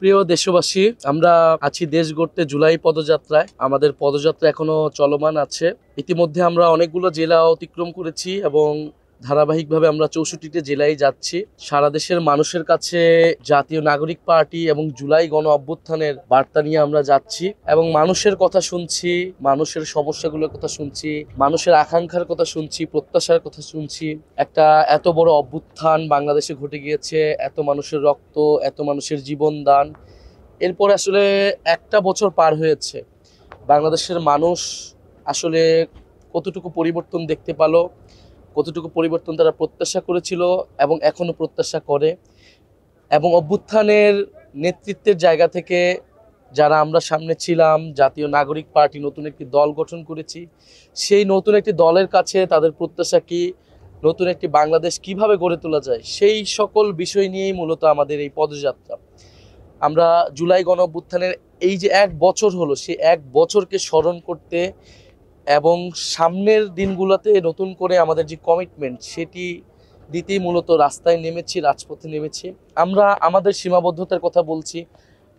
প্রিয় দেশবাসী, আমরা আছি দেশ গড়তে জুলাই পদযাত্রায়। আমাদের পদযাত্রা এখনো চলমান আছে। ইতিমধ্যে আমরা অনেকগুলো জেলা অতিক্রম করেছি এবং ধারাবাহিকভাবে আমরা 64টি জেলায় যাচ্ছি। সারা দেশের মানুষের কাছে জাতীয় নাগরিক পার্টি এবং জুলাই গণ অভ্যুত্থানের বার্তা নিয়ে আমরা যাচ্ছি এবং মানুষের কথা শুনছি, মানুষের সমস্যাগুলোর কথা শুনছি, মানুষের আকাঙ্ক্ষার কথা শুনছি, প্রত্যাশার কথা শুনছি। একটা এত বড় অভ্যুত্থান বাংলাদেশে ঘটে গিয়েছে, এত মানুষের রক্ত, এত মানুষের জীবন দান। এরপরে আসলে একটা বছর পার হয়েছে। বাংলাদেশের মানুষ আসলে কতটুকু পরিবর্তন দেখতে পেল, কতটুকু পরিবর্তন তারা প্রত্যাশা করেছিল এবং এখনো প্রত্যাশা করে। এবং অভ্যুত্থানের নেতৃত্বের জায়গা থেকে যারা আমরা সামনে ছিলাম, জাতীয় নাগরিক পার্টি নতুন একটি দল গঠন করেছি, সেই নতুন একটি দলের কাছে তাদের প্রত্যাশা কি, নতুন একটি বাংলাদেশ কিভাবে গড়ে তোলা যায়, সেই সকল বিষয় নিয়েই মূলত আমাদের এই পদযাত্রা। আমরা জুলাই গণ অভ্যুত্থানের এই যে এক বছর হলো, সেই এক বছরকে স্মরণ করতে এবং সামনের দিনগুলোতে নতুন করে আমাদের যে কমিটমেন্ট সেটি দিতেই মূলত রাস্তায় নেমেছি, রাজপথে নেমেছি। আমরা আমাদের সীমাবদ্ধতার কথা বলছি,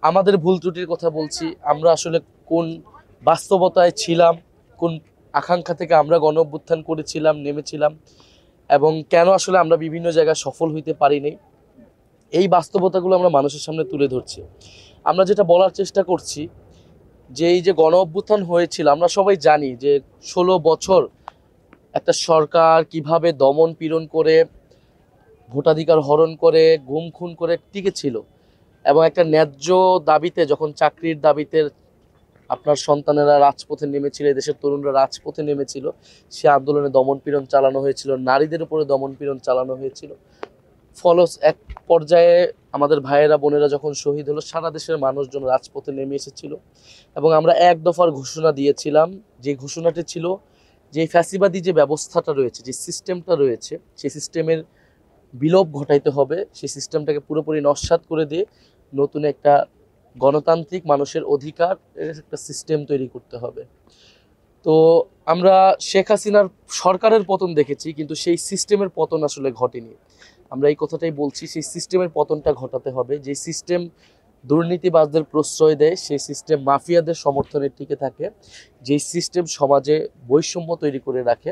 আমাদের ভুল ত্রুটির কথা বলছি। আমরা আসলে কোন বাস্তবতায় ছিলাম, কোন আকাঙ্ক্ষা থেকে আমরা গণ অভ্যুত্থান করেছিলাম, নেমেছিলাম, এবং কেন আসলে আমরা বিভিন্ন জায়গায় সফল হইতে পারিনি। এই বাস্তবতাগুলো আমরা মানুষের সামনে তুলে ধরছি। আমরা যেটা বলার চেষ্টা করছি যে এই যে গণ অভ্যুত্থান হয়েছিল, আমরা সবাই জানি যে 16 বছর একটা সরকার কিভাবে দমন পীড়ন করে, ভোটাধিকার হরণ করে, গুম খুন করে টিকেছিল। এবং একটা ন্যায্য দাবিতে, যখন চাকরির দাবিতে আপনার সন্তানেরা রাজপথে নেমেছিল, দেশের তরুণরা রাজপথে নেমেছিল, সে আন্দোলনে দমন পীড়ন চালানো হয়েছিল, নারীদের উপরে দমন পীড়ন চালানো হয়েছিল। ফলস এক পর্যায়ে আমাদের ভাইয়েরা বোনেরা যখন শহীদ হলো, সারা দেশের মানুষজন রাজপথে নেমে এসেছিল এবং আমরা এক দফার ঘোষণা দিয়েছিলাম। যে ঘোষণাটি ছিল যে ফ্যাসিবাদী যে ব্যবস্থাটা রয়েছে, যে সিস্টেমটা রয়েছে, সেই সিস্টেমের বিলোপ ঘটাইতে হবে, সেই সিস্টেমটাকে পুরোপুরি নস্যাৎ করে দিয়ে নতুন একটা গণতান্ত্রিক মানুষের অধিকার একটা সিস্টেম তৈরি করতে হবে। তো আমরা শেখ হাসিনার সরকারের পতন দেখেছি, কিন্তু সেই সিস্টেমের পতন আসলে ঘটেনি। আমরা এই কথাটাই বলছি, সেই সিস্টেমের পতনটা ঘটাতে হবে। যে সিস্টেম দুর্নীতিবাজদের প্রশ্রয় দেয়, সেই সিস্টেম মাফিয়াদের সমর্থনে টিকে থাকে, যেই সিস্টেম সমাজে বৈষম্য তৈরি করে রাখে,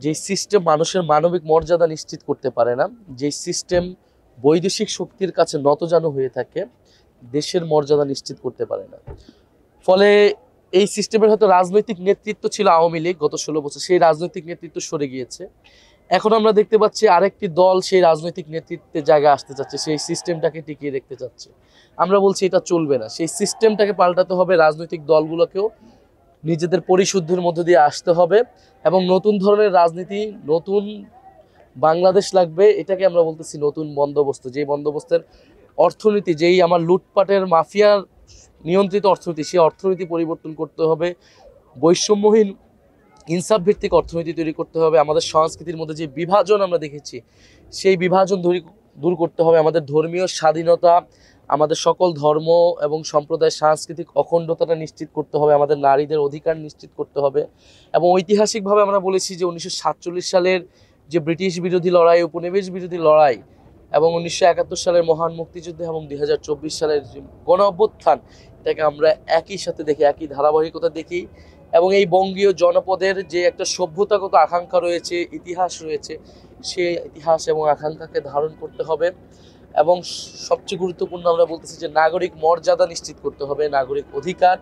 যেই সিস্টেম মানুষের মানবিক মর্যাদা নিশ্চিত করতে পারে না, যেই সিস্টেম বৈদেশিক শক্তির কাছে নতজানু হয়ে থাকে, দেশের মর্যাদা নিশ্চিত করতে পারে না। ফলে এই সিস্টেমের হয়তো রাজনৈতিক নেতৃত্ব ছিল আওয়ামী লীগ গত 16 বছর, সেই রাজনৈতিক নেতৃত্ব সরে গিয়েছে। এখন আমরা দেখতে পাচ্ছি আরেকটি দল সেই রাজনৈতিক নেতৃত্বের জায়গায় আসতে চাচ্ছে, সেই সিস্টেমটাকে টিকিয়ে রাখতে চাচ্ছে। আমরা বলছি এটা চলবে না, সেই সিস্টেমটাকে পাল্টাতে হবে। রাজনৈতিক দলগুলোকেও নিজেদের পরিশুদ্ধির মধ্য দিয়ে আসতে হবে এবং নতুন ধরনের রাজনীতি, নতুন বাংলাদেশ লাগবে। এটাকে আমরা বলতেছি নতুন বন্দোবস্ত। যেই বন্দোবস্তের অর্থনীতি, যেই আমার লুটপাটের মাফিয়ার নিয়ন্ত্রিত অর্থনীতি, সেই অর্থনীতি পরিবর্তন করতে হবে। বৈষম্যহীন ইনসাফ ভিত্তিক অর্থনীতি তৈরি করতে হবে। আমাদের সংস্কৃতির মধ্যে যে বিভাজন আমরা দেখেছি, সেই বিভাজন দূর করতে হবে। আমাদের ধর্মীয় স্বাধীনতা, আমাদের সকল ধর্ম এবং সম্প্রদায়ের সাংস্কৃতিক অখণ্ডতাটা নিশ্চিত করতে হবে। আমাদের নারীদের অধিকার নিশ্চিত করতে হবে। এবং ঐতিহাসিকভাবে আমরা বলেছি যে 1947 সালের যে ব্রিটিশ বিরোধী লড়াই, উপনিবেশ বিরোধী লড়াই, এবং 1971 সালের মহান মুক্তিযুদ্ধ এবং 2024 সালের যে গণ অভ্যুত্থান, এটাকে আমরা একই সাথে দেখি, একই ধারাবাহিকতা দেখি। এবং এই বঙ্গীয় জনপদের যে একটা সভ্যতাগত আকাঙ্ক্ষা রয়েছে, ইতিহাস রয়েছে, সেই ইতিহাস এবং আকাঙ্ক্ষাকে ধারণ করতে হবে। এবং সবচেয়ে গুরুত্বপূর্ণ আমরা বলতেছি যে নাগরিক মর্যাদা নিশ্চিত করতে হবে, নাগরিক অধিকার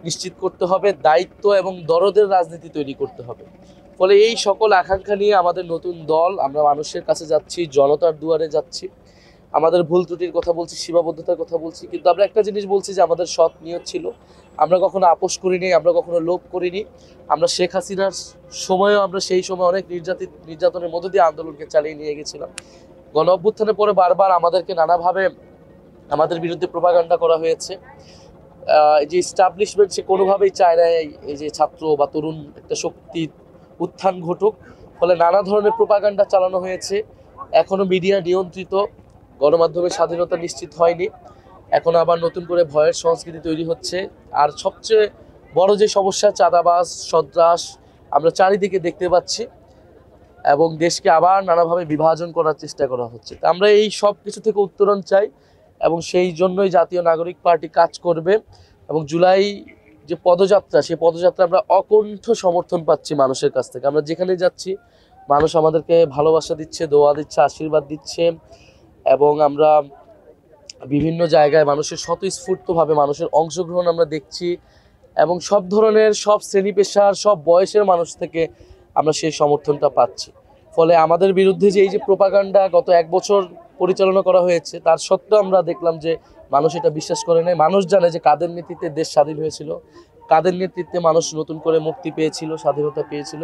নিশ্চিত করতে হবে, দায়িত্ব এবং দরদের রাজনীতি তৈরি করতে হবে। ফলে এই সকল আকাঙ্ক্ষা নিয়ে আমাদের নতুন দল, আমরা মানুষের কাছে যাচ্ছি, জনতার দুয়ারে যাচ্ছি। আমাদের ভুল ত্রুটির কথা বলছি, সীমাবদ্ধতার কথা বলছি, কিন্তু আমরা একটা জিনিস বলছি যে আমাদের সৎ নিয়ত ছিল। আমরা কখনো আপোষ করিনি, আমরা কখনো লোভ করিনি। আমরা শেখ হাসিনার সময়ও আমরা সেই সময় অনেক নির্যাতনের মধ্য দিয়ে আন্দোলনকে চালিয়ে নিয়ে গেছিলাম। গণ অভ্যুত্থানের পরে বারবার আমাদেরকে নানাভাবে আমাদের বিরুদ্ধে প্রোপাগান্ডা করা হয়েছে। এই যে এস্টাবলিশমেন্ট, সে কোনোভাবেই চায় না এই যে ছাত্র বা তরুণ একটা শক্তি উত্থান ঘটুক। ফলে নানা ধরনের প্রোপাগান্ডা চালানো হয়েছে। এখনো মিডিয়া নিয়ন্ত্রিত, গণমাধ্যমের স্বাধীনতা নিশ্চিত হয়নি। এখন আবার নতুন করে ভয়ের সংস্কৃতি তৈরি হচ্ছে। আর সবচেয়ে বড় যে সমস্যা, চাঁদাবাজ, সন্ত্রাস, আমরা চারিদিকে দেখতে পাচ্ছি এবং দেশকে আবার নানাভাবে বিভাজন করার চেষ্টা করা হচ্ছে। তা আমরা এই সব কিছু থেকে উত্তরণ চাই এবং সেই জন্যই জাতীয় নাগরিক পার্টি কাজ করবে। এবং জুলাই যে পদযাত্রা, সেই পদযাত্রা আমরা অকুণ্ঠ সমর্থন পাচ্ছি মানুষের কাছ থেকে। আমরা যেখানে যাচ্ছি মানুষ আমাদেরকে ভালোবাসা দিচ্ছে, দোয়া দিচ্ছে, আশীর্বাদ দিচ্ছে। এবং আমরা বিভিন্ন জায়গায় মানুষের স্বতঃস্ফূর্তভাবে মানুষের অংশগ্রহণ আমরা দেখছি। এবং সব ধরনের, সব শ্রেণী পেশার, সব বয়সের মানুষ থেকে আমরা সেই সমর্থনটা পাচ্ছি। ফলে আমাদের বিরুদ্ধে যে এই যে প্রোপাগান্ডা গত 1 বছর পরিচালনা করা হয়েছে, তার সত্ত্বেও আমরা দেখলাম যে মানুষ এটা বিশ্বাস করে নাই। মানুষ জানে যে কাদের নেতৃত্বে দেশ স্বাধীন হয়েছিল, কাদের নেতৃত্বে মানুষ নতুন করে মুক্তি পেয়েছিল, স্বাধীনতা পেয়েছিল।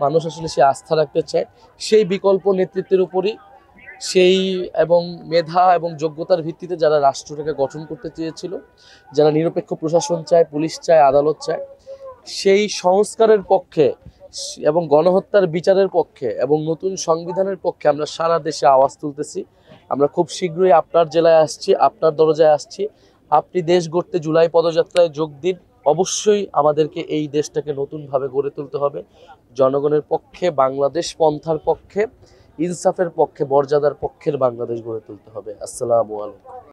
মানুষ আসলে সে আস্থা রাখতে চায় সেই বিকল্প নেতৃত্বের উপরই, সেই এবং মেধা এবং যোগ্যতার ভিত্তিতে যারা রাষ্ট্রটাকে গঠন করতে চেয়েছিল, যারা নিরপেক্ষ প্রশাসন চায়, পুলিশ চায়, আদালত চায়, সেই সংস্কারের পক্ষে এবং গণহত্যার বিচারের পক্ষে এবং নতুন সংবিধানের পক্ষে আমরা সারা দেশে আওয়াজ তুলতেছি। আমরা খুব শীঘ্রই আপনার জেলায় আসছি, আপনার দরজায় আসছি। আপনি দেশ গড়তে জুলাই পদযাত্রায় যোগ দিন। অবশ্যই আমাদেরকে এই দেশটাকে নতুনভাবে গড়ে তুলতে হবে, জনগণের পক্ষে, বাংলাদেশ পন্থার পক্ষে, ইনসাফের পক্ষে, মর্যাদার পক্ষের বাংলাদেশ গড়ে তুলতে হবে। আসসালামু আলাইকুম।